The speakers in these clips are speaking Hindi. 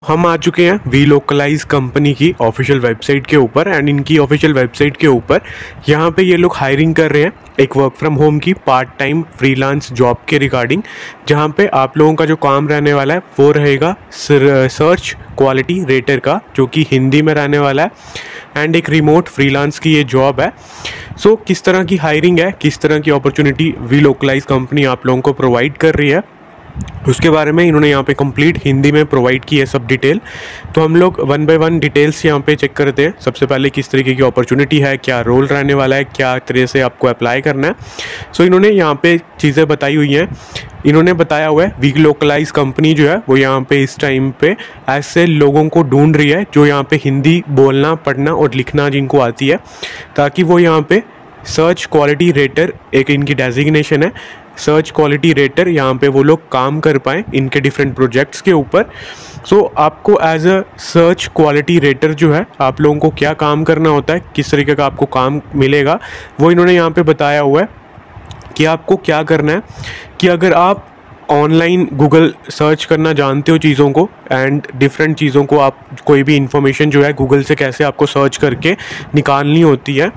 हम आ चुके हैं वी लोकलाइज कंपनी की ऑफिशियल वेबसाइट के ऊपर एंड इनकी ऑफिशियल वेबसाइट के ऊपर यहाँ पे ये लोग हायरिंग कर रहे हैं एक वर्क फ्रॉम होम की पार्ट टाइम फ्रीलांस जॉब के रिगार्डिंग, जहाँ पे आप लोगों का जो काम रहने वाला है वो रहेगा सर्च क्वालिटी रेटर का, जो कि हिंदी में रहने वाला है एंड एक रिमोट फ्रीलांस की ये जॉब है। सो किस तरह की हायरिंग है, किस तरह की अपॉर्चुनिटी वी लोकलाइज कंपनी आप लोगों को प्रोवाइड कर रही है, उसके बारे में इन्होंने यहाँ पे कंप्लीट हिंदी में प्रोवाइड की है सब डिटेल। तो हम लोग वन बाय वन डिटेल्स यहाँ पे चेक करते हैं। सबसे पहले किस तरीके की अपॉर्चुनिटी है, क्या रोल रहने वाला है, क्या तरह से आपको अप्लाई करना है। सो इन्होंने यहाँ पे चीज़ें बताई हुई हैं। इन्होंने बताया हुआ है वी लोकलाइज कंपनी जो है वो यहाँ पे इस टाइम पे ऐसे लोगों को ढूंढ रही है जो यहाँ पे हिंदी बोलना पढ़ना और लिखना जिनको आती है, ताकि वो यहाँ पे सर्च क्वालिटी रेटर एक इनकी डेजिग्नेशन है, सर्च क्वालिटी रेटर, यहाँ पे वो लोग काम कर पाएँ इनके डिफरेंट प्रोजेक्ट्स के ऊपर। सो आपको as a search quality rater जो है आप लोगों को क्या काम करना होता है, किस तरीके का आपको काम मिलेगा, वो इन्होंने यहाँ पे बताया हुआ है कि आपको क्या करना है। कि अगर आप ऑनलाइन गूगल सर्च करना जानते हो चीज़ों को एंड डिफरेंट चीज़ों को, आप कोई भी इंफॉर्मेशन जो है गूगल से कैसे आपको सर्च करके निकालनी होती है,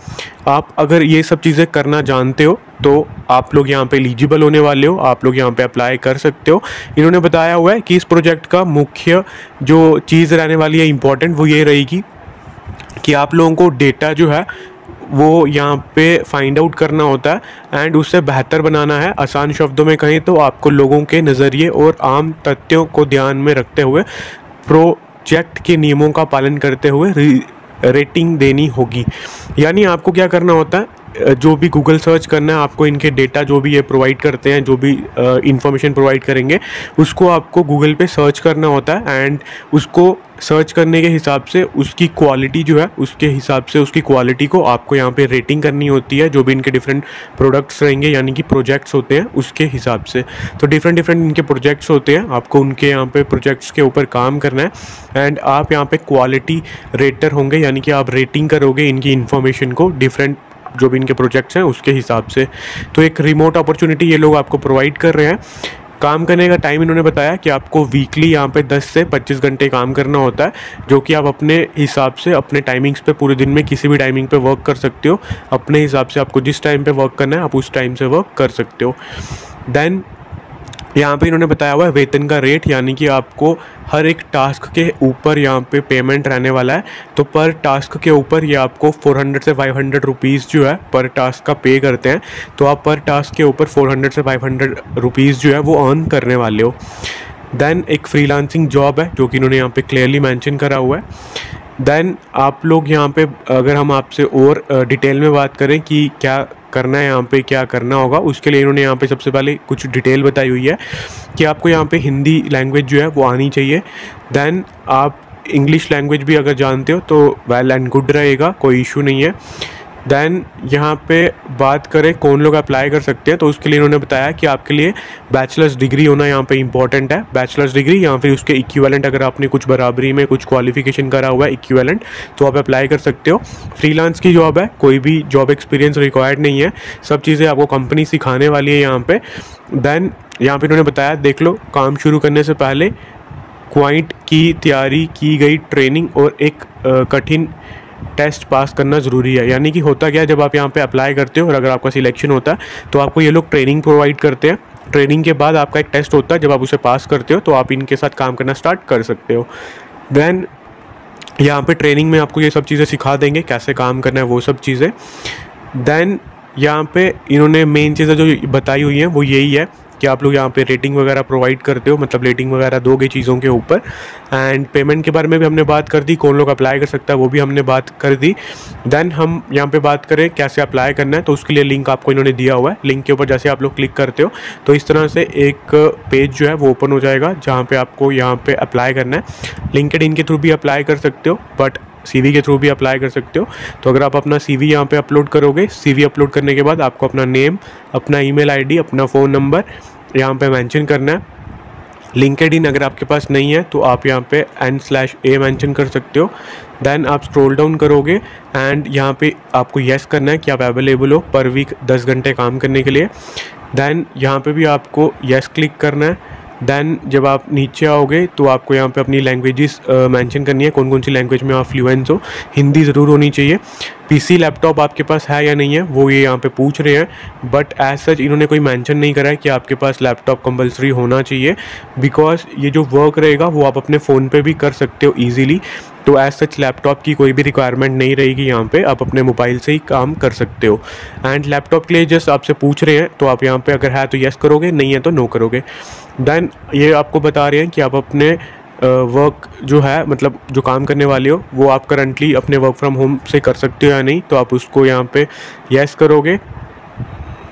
आप अगर ये सब चीज़ें करना जानते हो तो आप लोग यहाँ पे एलिजिबल होने वाले हो, आप लोग यहाँ पे अप्लाई कर सकते हो। इन्होंने बताया हुआ है कि इस प्रोजेक्ट का मुख्य जो चीज़ रहने वाली है इम्पॉर्टेंट, वो ये रहेगी कि आप लोगों को डेटा जो है वो यहाँ पे फाइंड आउट करना होता है एंड उससे बेहतर बनाना है। आसान शब्दों में कहें तो आपको लोगों के नज़रिए और आम तथ्यों को ध्यान में रखते हुए प्रोजेक्ट के नियमों का पालन करते हुए रेटिंग देनी होगी। यानी आपको क्या करना होता है, जो भी गूगल सर्च करना है आपको, इनके डेटा जो भी ये प्रोवाइड करते हैं, जो भी इंफॉर्मेशन प्रोवाइड करेंगे उसको आपको गूगल पे सर्च करना होता है एंड उसको सर्च करने के हिसाब से उसकी क्वालिटी जो है, उसके हिसाब से उसकी क्वालिटी को आपको यहाँ पे रेटिंग करनी होती है। जो भी इनके डिफरेंट प्रोडक्ट्स रहेंगे यानी कि प्रोजेक्ट्स होते हैं उसके हिसाब से, तो डिफरेंट इनके प्रोजेक्ट्स होते हैं, आपको उनके यहाँ पे प्रोजेक्ट्स के ऊपर काम करना है एंड आप यहाँ पे क्वालिटी रेटर होंगे, यानी कि आप रेटिंग करोगे इनकी इन्फॉर्मेशन को डिफरेंट जो भी इनके प्रोजेक्ट्स हैं उसके हिसाब से। तो एक रिमोट अपॉर्चुनिटी ये लोग आपको प्रोवाइड कर रहे हैं। काम करने का टाइम इन्होंने बताया कि आपको वीकली यहाँ पे 10 से 25 घंटे काम करना होता है, जो कि आप अपने हिसाब से अपने टाइमिंग्स पे पूरे दिन में किसी भी टाइमिंग पे वर्क कर सकते हो। अपने हिसाब से आपको जिस टाइम पे वर्क करना है आप उस टाइम से वर्क कर सकते हो। देन यहाँ पे इन्होंने बताया हुआ है वेतन का रेट, यानी कि आपको हर एक टास्क के ऊपर यहाँ पे पेमेंट रहने वाला है। तो पर टास्क के ऊपर ये आपको 400 से 500 रुपीज़ जो है पर टास्क का पे करते हैं। तो आप पर टास्क के ऊपर 400 से 500 रुपीज़ जो है वो अर्न करने वाले हो। देन एक फ्रीलांसिंग जॉब है जो कि इन्होंने यहाँ पे क्लियरली मेंशन करा हुआ है। देन आप लोग यहाँ पे, अगर हम आपसे और डिटेल में बात करें कि क्या करना है, यहाँ पे क्या करना होगा, उसके लिए इन्होंने यहाँ पे सबसे पहले कुछ डिटेल बताई हुई है कि आपको यहाँ पे हिंदी लैंग्वेज जो है वो आनी चाहिए। देन आप इंग्लिश लैंग्वेज भी अगर जानते हो तो वेल एंड गुड रहेगा, कोई इशू नहीं है। देन यहाँ पे बात करें कौन लोग अप्लाई कर सकते हैं, तो उसके लिए इन्होंने बताया कि आपके लिए बैचलर्स डिग्री होना यहाँ पे इंपॉर्टेंट है। बैचलर्स डिग्री या फिर उसके इक्विवेलेंट, अगर आपने कुछ बराबरी में कुछ क्वालिफिकेशन करा हुआ है इक्विवेलेंट, तो आप अप्लाई कर सकते हो। फ्रीलांस की जॉब है, कोई भी जॉब एक्सपीरियंस रिक्वायर्ड नहीं है, सब चीज़ें आपको कंपनी सिखाने वाली है यहाँ पे। देन यहाँ पे इन्होंने बताया, देख लो, काम शुरू करने से पहले क्वाइंट की तैयारी की गई ट्रेनिंग और एक कठिन टेस्ट पास करना ज़रूरी है। यानी कि होता क्या है, जब आप यहाँ पे अप्लाई करते हो और अगर आपका सिलेक्शन होता है तो आपको ये लोग ट्रेनिंग प्रोवाइड करते हैं। ट्रेनिंग के बाद आपका एक टेस्ट होता है, जब आप उसे पास करते हो तो आप इनके साथ काम करना स्टार्ट कर सकते हो। देन यहाँ पे ट्रेनिंग में आपको ये सब चीज़ें सिखा देंगे, कैसे काम करना है वो सब चीज़ें। देन यहाँ पे इन्होंने मेन चीज़ें जो बताई हुई हैं वो यही है कि आप लोग यहाँ पे रेटिंग वगैरह प्रोवाइड करते हो, मतलब रेटिंग वगैरह दोगे चीज़ों के ऊपर। एंड पेमेंट के बारे में भी हमने बात कर दी, कौन लोग अप्लाई कर सकता है वो भी हमने बात कर दी। देन हम यहाँ पे बात करें कैसे अप्लाई करना है, तो उसके लिए लिंक आपको इन्होंने दिया हुआ है। लिंक के ऊपर जैसे आप लोग क्लिक करते हो तो इस तरह से एक पेज जो है वो ओपन हो जाएगा जहाँ पर आपको यहाँ पर अप्लाई करना है। लिंक्डइन के थ्रू भी अप्लाई कर सकते हो, बट CV के थ्रू भी अप्लाई कर सकते हो। तो अगर आप अपना CV यहाँ पे अपलोड करोगे, CV अपलोड करने के बाद आपको अपना नेम, अपना ईमेल ID, अपना फ़ोन नंबर यहाँ पे मेंशन करना है। लिंक्डइन अगर आपके पास नहीं है तो आप यहाँ पे n/a मेंशन कर सकते हो। देन आप स्क्रॉल डाउन करोगे एंड यहाँ पे आपको येस करना है कि आप अवेलेबल हो पर वीक 10 घंटे काम करने के लिए। देन यहाँ पे भी आपको येस क्लिक करना है। देन जब आप नीचे आओगे तो आपको यहाँ पे अपनी लैंग्वेजेस मेंशन करनी है, कौन कौन सी लैंग्वेज में आप फ्लुएंट हो। हिंदी ज़रूर होनी चाहिए। पीसी लैपटॉप आपके पास है या नहीं है वो ये यहाँ पे पूछ रहे हैं, बट एज सच इन्होंने कोई मेंशन नहीं करा है कि आपके पास लैपटॉप कंपलसरी होना चाहिए, बिकॉज ये जो वर्क रहेगा वो आप अपने फ़ोन पे भी कर सकते हो ईजिली। तो एज सच लैपटॉप की कोई भी रिक्वायरमेंट नहीं रहेगी यहाँ पे, आप अपने मोबाइल से ही काम कर सकते हो। एंड लैपटॉप के लिए जस्ट आपसे पूछ रहे हैं, तो आप यहाँ पे अगर है तो येस करोगे, नहीं है तो नो करोगे। देन ये आपको बता रहे हैं कि आप अपने वर्क जो है, मतलब जो काम करने वाले हो वो आप करंटली अपने वर्क फ्रॉम होम से कर सकते हो या नहीं, तो आप उसको यहाँ पे येस करोगे।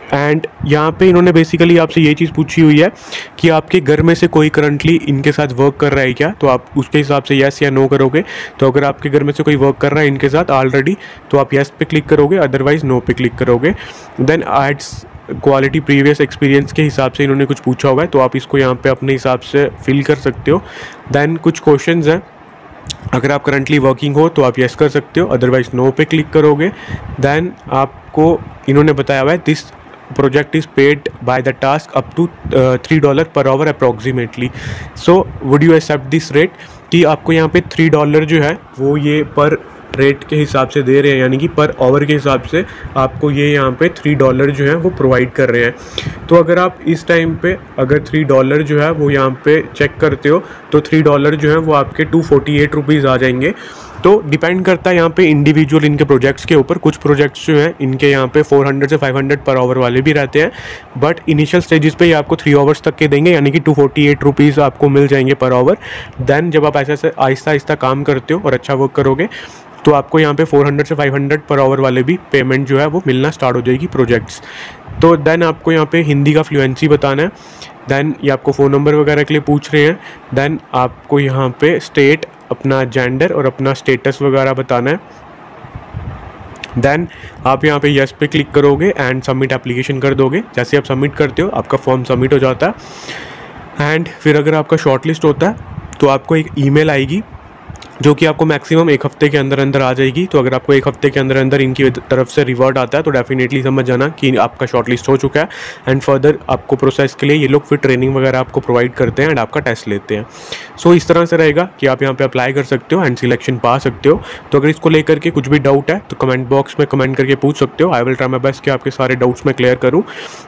एंड यहाँ पे इन्होंने बेसिकली आपसे ये चीज़ पूछी हुई है कि आपके घर में से कोई करंटली इनके साथ वर्क कर रहा है क्या, तो आप उसके हिसाब से येस या नो करोगे। तो अगर आपके घर में से कोई वर्क कर रहा है इनके साथ ऑलरेडी, तो आप येस पे क्लिक करोगे, अदरवाइज नो पे क्लिक करोगे। Then ads quality previous experience के हिसाब से इन्होंने कुछ पूछा हुआ है, तो आप इसको यहाँ पे अपने हिसाब से फिल कर सकते हो। देन कुछ क्वेश्चंस हैं, अगर आप करंटली वर्किंग हो तो आप येस कर सकते हो, अदरवाइज नो पे क्लिक करोगे। देन आपको इन्होंने बताया हुआ है this project is paid by the task up to $3 per hour approximately. So would you accept this rate, कि आपको यहाँ पे $3 जो है वो ये पर रेट के हिसाब से दे रहे हैं, यानी कि पर आवर के हिसाब से आपको ये यहाँ पे $3 जो है वो प्रोवाइड कर रहे हैं। तो अगर आप इस टाइम पे अगर $3 जो है वो यहाँ पे चेक करते हो तो $3 जो है वो आपके 248 रुपीज़ आ जाएंगे। तो डिपेंड करता है यहाँ पे इंडिविजुअल इनके प्रोजेक्ट्स के ऊपर। कुछ प्रोजेक्ट्स जो हैं इनके यहाँ पे 400 से 500 पर आवर वाले भी रहते हैं, बट इनिशियल स्टेजेस पे ये आपको 3 आवर्स तक के देंगे, यानी कि 248 रुपीज़ आपको मिल जाएंगे पर आवर। देन जब आप ऐसे आहिस्ता आहिस्ता काम करते हो और अच्छा वर्क करोगे तो आपको यहाँ पे 400 से 500 पर आवर वाले भी पेमेंट जो है वो मिलना स्टार्ट हो जाएगी प्रोजेक्ट्स। तो देन आपको यहाँ पे हिंदी का फ्लुएंसी बताना है। देन ये आपको फ़ोन नंबर वगैरह के लिए पूछ रहे हैं। देन आपको यहाँ पे स्टेट, अपना जेंडर और अपना स्टेटस वगैरह बताना है। देन आप यहाँ पे येस पे क्लिक करोगे एंड सबमिट एप्लीकेशन कर दोगे। जैसे आप सबमिट करते हो आपका फॉर्म सबमिट हो जाता है। एंड फिर अगर आपका शॉर्ट लिस्ट होता है तो आपको एक ईमेल आएगी जो कि आपको मैक्सिमम 1 हफ्ते के अंदर अंदर आ जाएगी। तो अगर आपको 1 हफ्ते के अंदर अंदर इनकी तरफ से रिवॉर्ड आता है तो डेफिनेटली समझ जाना कि आपका शॉर्ट लिस्ट हो चुका है। एंड फर्दर आपको प्रोसेस के लिए ये लोग फिर ट्रेनिंग वगैरह आपको प्रोवाइड करते हैं एंड आपका टेस्ट लेते हैं। सो इस तरह से रहेगा कि आप यहाँ पे अप्लाई कर सकते हो एंड सिलेक्शन पा सकते हो। तो अगर इसको लेकर के कुछ भी डाउट है तो कमेंट बॉक्स में कमेंट करके पूछ सकते हो। I will try my best कि आपके सारे डाउट्स मैं क्लियर करूँ।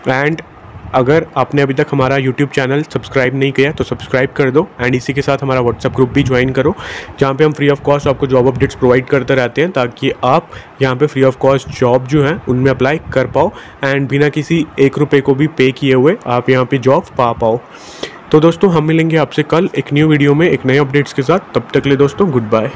एंड अगर आपने अभी तक हमारा यूट्यूब चैनल सब्सक्राइब नहीं किया तो सब्सक्राइब कर दो एंड इसी के साथ हमारा व्हाट्सएप ग्रुप भी ज्वाइन करो, जहाँ पे हम फ्री ऑफ कॉस्ट आपको जॉब अपडेट्स प्रोवाइड करते रहते हैं, ताकि आप यहाँ पे फ्री ऑफ कॉस्ट जॉब जो है उनमें अप्लाई कर पाओ एंड बिना किसी 1 रुपये को भी पे किए हुए आप यहाँ पे जॉब पा पाओ। तो दोस्तों हम मिलेंगे आपसे कल एक न्यू वीडियो में एक नए अपडेट्स के साथ। तब तक के लिए दोस्तों गुड बाय।